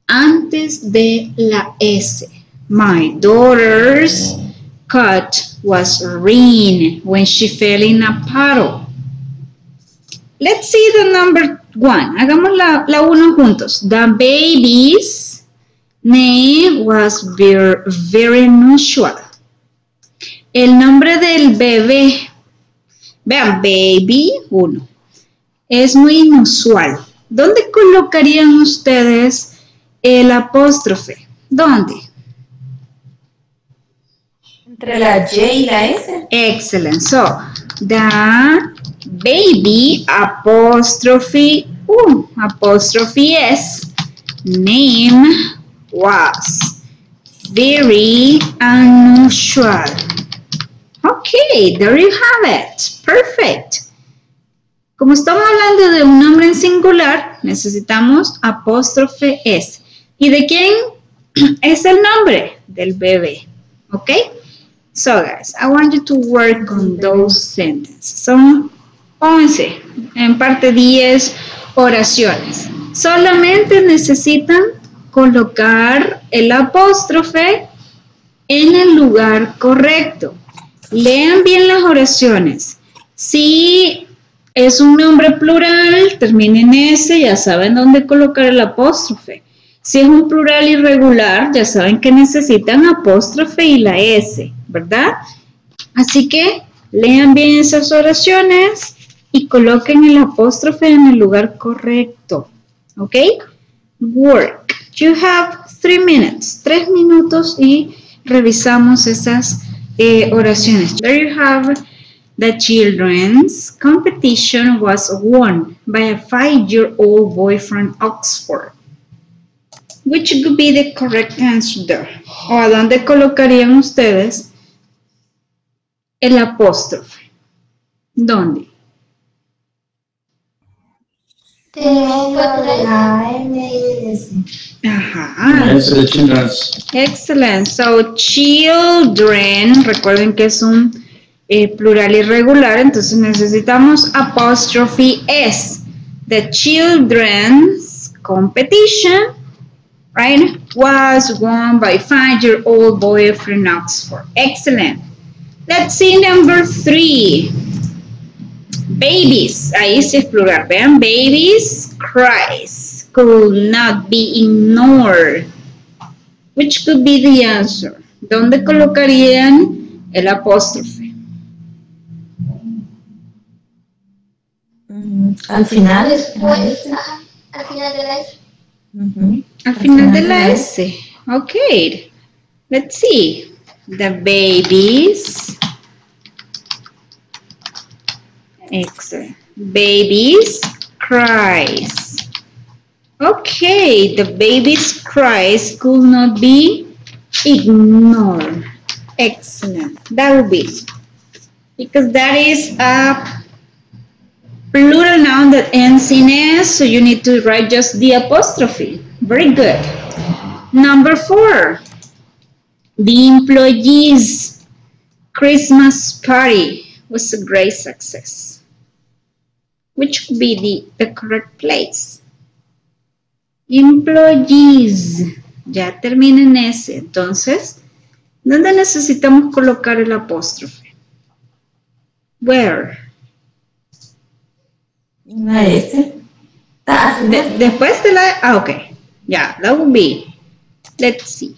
antes de la s. My daughter's cat was Irene when she fell in a puddle. Let's see the number 1. Hagamos la 1 juntos. The baby's name was very unusual. el nombre del bebé. Vean, baby, 1. Es muy inusual. ¿Dónde colocarían ustedes el apóstrofe? ¿Dónde? Entre la Y y la S. Excellent. So, the baby apostrophe S name was very unusual. Okay, there you have it. Perfect. Como estamos hablando de un nombre en singular, necesitamos apóstrofe S. ¿Y de quién es el nombre? Del bebé. ¿Ok? So, guys, I want you to work on those sentences. Son 11, en parte 10 oraciones. Solamente necesitan colocar el apóstrofe en el lugar correcto. Lean bien las oraciones. Si es un nombre plural, termina en S, ya saben dónde colocar el apóstrofe. Si es un plural irregular, ya saben que necesitan apóstrofe y la S, ¿verdad? Así que lean bien esas oraciones y coloquen el apóstrofe en el lugar correcto. ¿Ok? Work. You have 3 minutes. 3 minutos y revisamos esas oraciones. There you have the children's competition was won by a 5-year-old boy from Oxford. Which could be the correct answer there? ¿O a dónde colocarían ustedes el apóstrofe? ¿Dónde? La N y S. Ajá. It's the children's. Excellent. So, children, recuerden que es un plural irregular, entonces necesitamos apóstrofe S. The children's competition, right, was won by 5-year-old boy from Oxford. Excellent. Let's see number 3. Babies. Ahí sí es plural. Vean, babies cries could not be ignored. Which could be the answer? ¿Dónde colocarían el apóstrofe? Al final es Al final de la S. Al final de la S. Okay. Let's see. The babies. Excellent. Babies cries. Okay, the baby's cries could not be ignored. Excellent. That would be. Because that is a plural noun that ends in S, so you need to write just the apostrophe. Very good. Number 4. The employees' Christmas party was a great success. Which would be the correct place? Employees. Ya termina en S. Entonces, ¿dónde necesitamos colocar el apóstrofe? Where? una S. Después de la... ok. Yeah, that would be... Let's see.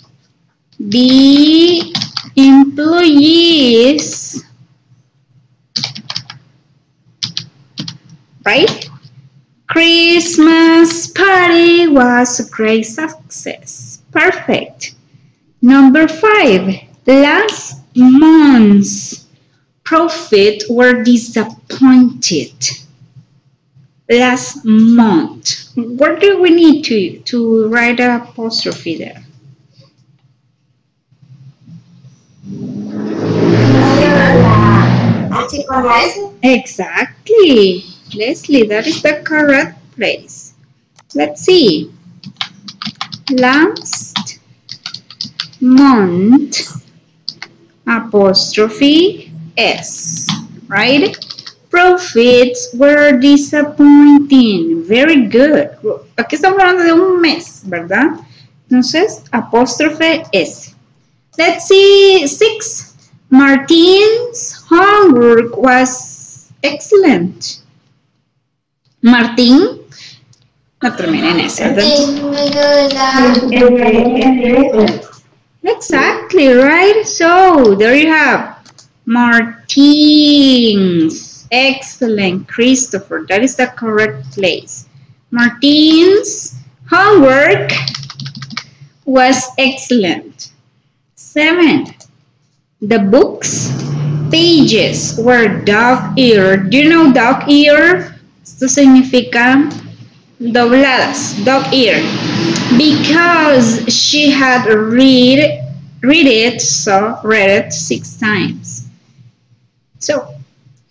The employees... Right? Christmas party was a great success. Perfect. Number 5. Last month's profit were disappointed. Last month. Where do we need to write an apostrophe there? H con la S. Exactly. Leslie, that is the correct place. Let's see. Last month, apostrophe S, right? Profits were disappointing. Very good. Aquí estamos hablando de un mes, ¿verdad? Entonces, apóstrofe S. Let's see. 6. Martin's homework was excellent. Martín, no termina en S, ¿verdad? Exactly, right? So, there you have Martins. Excellent, Christopher. That is the correct place. Martins' homework was excellent. 7. The book's pages were dog-eared. Do you know dog-eared? Esto significa dobladas, dog-eared. Because she had read it 6 times. So,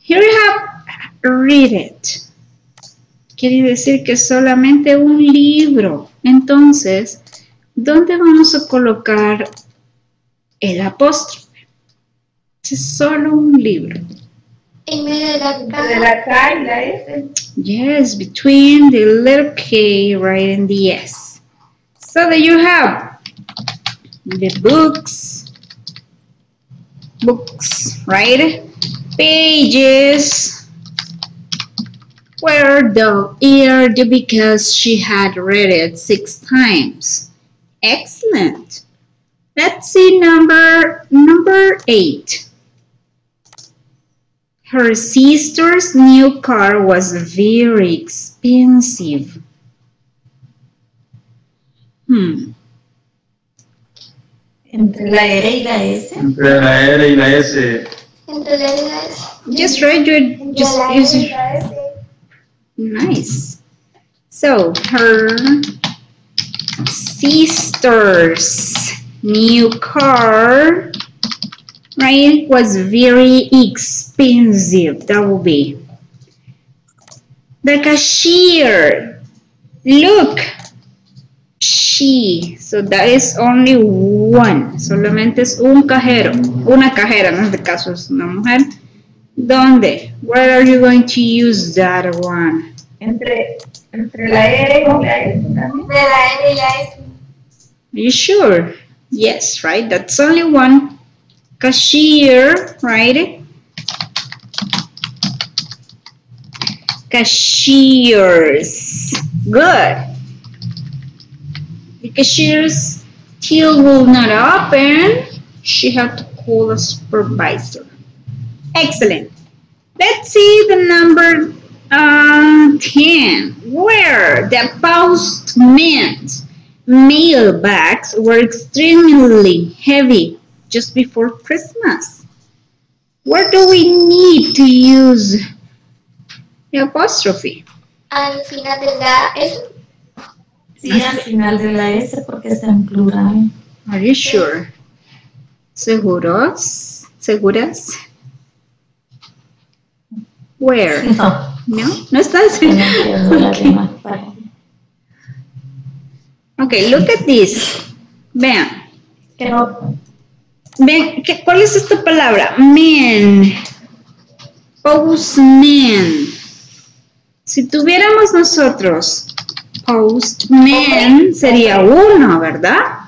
here we have read it. Quiere decir que solamente un libro. Entonces, ¿dónde vamos a colocar el apóstrofe? Es solo un libro. En medio de la De la K y la S. Yes, between the little K, right, and the S. So that you have the books, right? Pages were dog-eared because she had read it 6 times. Excellent. Let's see number 8. Her sister's new car was very expensive. Entre la R y la S. Entre la R y la S. entre la y la S. Just right, you just La use y it. la S. Nice. So her sister's new car, right, was very expensive. That will be. The cashier, look, she, so that is only one, solamente es un cajero, una cajera, en este caso es una mujer. ¿Dónde? Where are you going to use that one? Entre la R y la S también. De la N y la S. Are you sure? Yes, right? That's only one. Cashier, right? Cashiers. Good. The cashier's till will not open. She had to call a supervisor. Excellent. Let's see the number 10. Where the postman's mailbags were extremely heavy just before Christmas. Where do we need to use the apostrophe? Al final de la S. Sí, al final de la S porque está en plural. Are you sure? ¿Seguros? ¿Seguras? Where? No, No, no estás. no entiendo la demás parte. Okay, look at this. Vean. Que no, Vean, ¿cuál es esta palabra? Man. Postman. Si tuviéramos nosotros postman, sería uno, ¿verdad?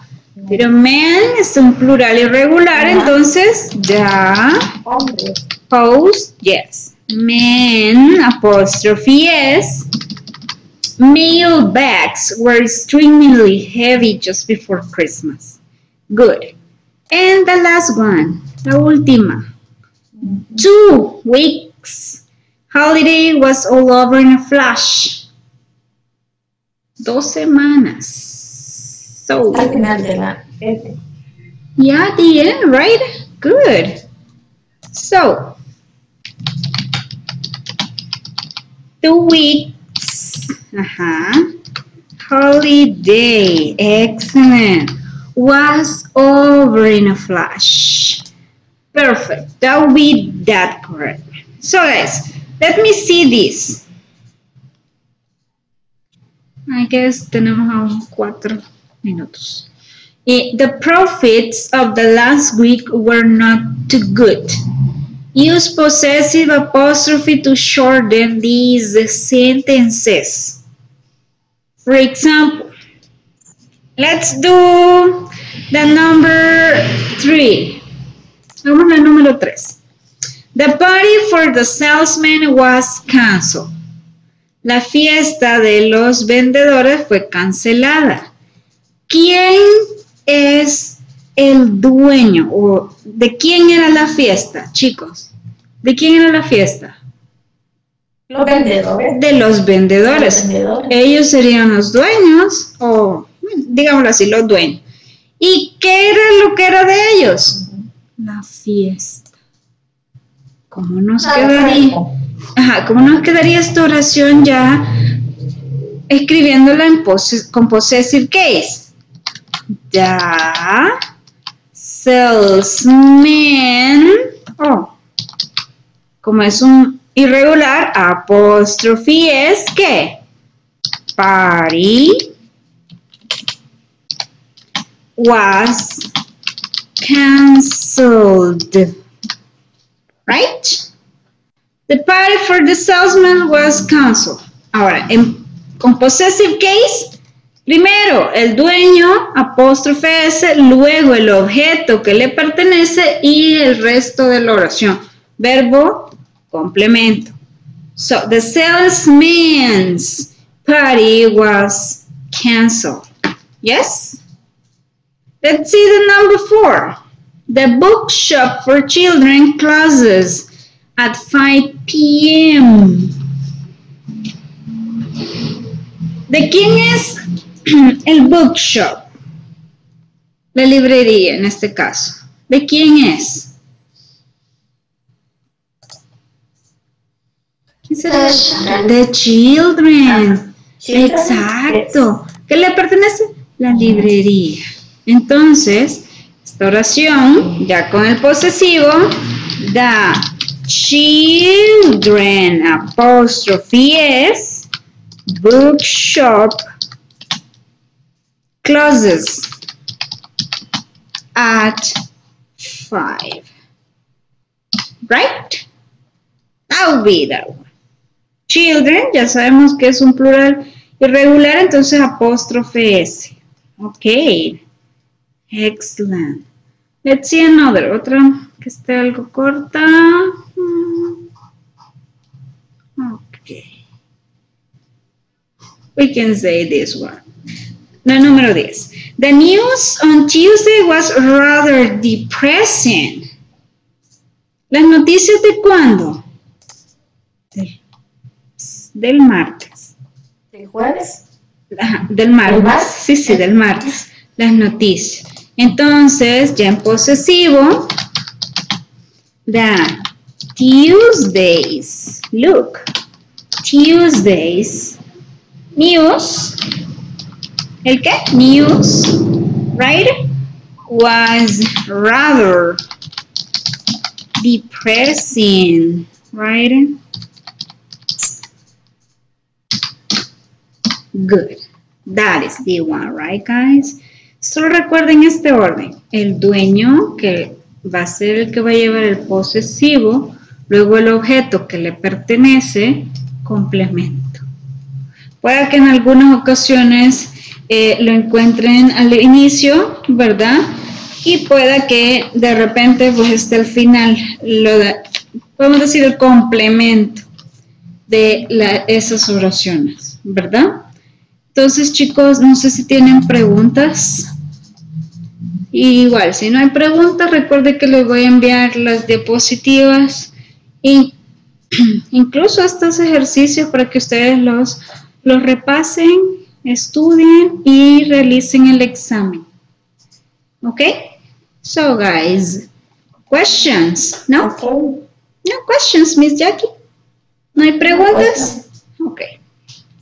Pero man es un plural irregular, entonces ya hombre. post, yes. Man, apostrophe S. Mailbags were extremely heavy just before Christmas. Good. And the last one, la última. 2 weeks. Holiday was all over in a flash. 2 semanas. So, Al final de la S. yeah, at the end, right? Good. So, 2 weeks. Holiday. Excellent. Was over in a flash. Perfect. That will be that correct. So, guys, let me see this. I guess tenemos aún 4 minutos. The profits of the last week were not too good. Use possessive apostrophe to shorten these sentences. For example, let's do the number 3. Vamos al número 3. The party for the salesman was canceled. La fiesta de los vendedores fue cancelada. ¿Quién es el dueño o de quién era la fiesta, chicos? ¿De quién era la fiesta? Los vendedores. De los vendedores. Los vendedores. Ellos serían los dueños o, digámoslo así, los dueños. ¿Y qué era lo que era de ellos? La fiesta. ¿Cómo nos quedaría? Ajá, ¿cómo nos quedaría esta oración ya escribiéndola con possessive case? The salesman, como es un irregular, apóstrofe es ¿qué? Party was cancelled, right? The party for the salesman was cancelled. Ahora, con possessive case, primero el dueño, apóstrofe S, luego el objeto que le pertenece y el resto de la oración. Verbo, complemento. So, the salesman's party was cancelled. Yes? Let's see the number 4. The bookshop for children closes at 5 p.m. ¿De quién es el bookshop? La librería en este caso. ¿De quién es? ¿Quién será? The children. Exacto. ¿Qué le pertenece? La librería. Entonces, esta oración, ya con el posesivo, the children, apóstrofe es, bookshop closes at 5. Right? That would be that one. Children, ya sabemos que es un plural irregular, entonces apóstrofe S. Ok. Excellent. Let's see another. Otra que esté algo corta. Okay. We can say this one. No, número 10. The news on Tuesday was rather depressing. ¿Las noticias de cuándo? Del martes. ¿Del jueves? Del martes. ¿Del martes? Sí, del martes. Las noticias. Entonces, ya en posesivo, the Tuesdays, look, Tuesdays, news, ¿el qué? News, right, was rather depressing, right? Good. That is the one, right, guys? Solo recuerden este orden. El dueño, que va a ser el que va a llevar el posesivo, luego el objeto que le pertenece, complemento. Puede que en algunas ocasiones lo encuentren al inicio, ¿verdad? Y pueda que de repente pues esté al final, podemos decir el complemento de esas oraciones, ¿verdad? Entonces, chicos, no sé si tienen preguntas. Igual, si no hay preguntas, recuerde que les voy a enviar las diapositivas e incluso estos ejercicios para que ustedes los repasen, estudien y realicen el examen. ¿Ok? So, guys, questions? ¿No? Okay. No questions, Miss Jackie. ¿No hay preguntas? Ok.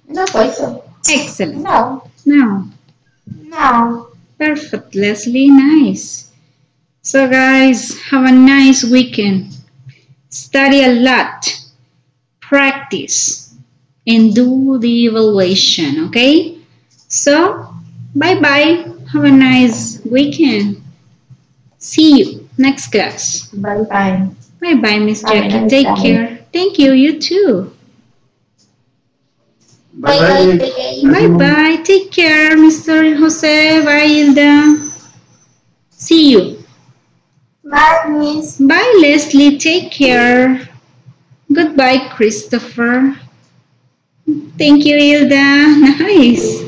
No, pues. Excellent. No. No. No. Perfect, Leslie. Nice. So, guys, have a nice weekend. Study a lot. Practice. And do the evaluation, okay? So, bye-bye. Have a nice weekend. See you next class. Bye-bye. Bye-bye, Miss Have a Jackie. nice Take day. care. Thank you. You too. Bye bye, Peque. Bye-bye. Take care, Mr. Jose. Bye, Hilda. See you. Bye, Miss. Bye, Leslie. Take care. Goodbye, Christopher. Thank you, Hilda. Nice.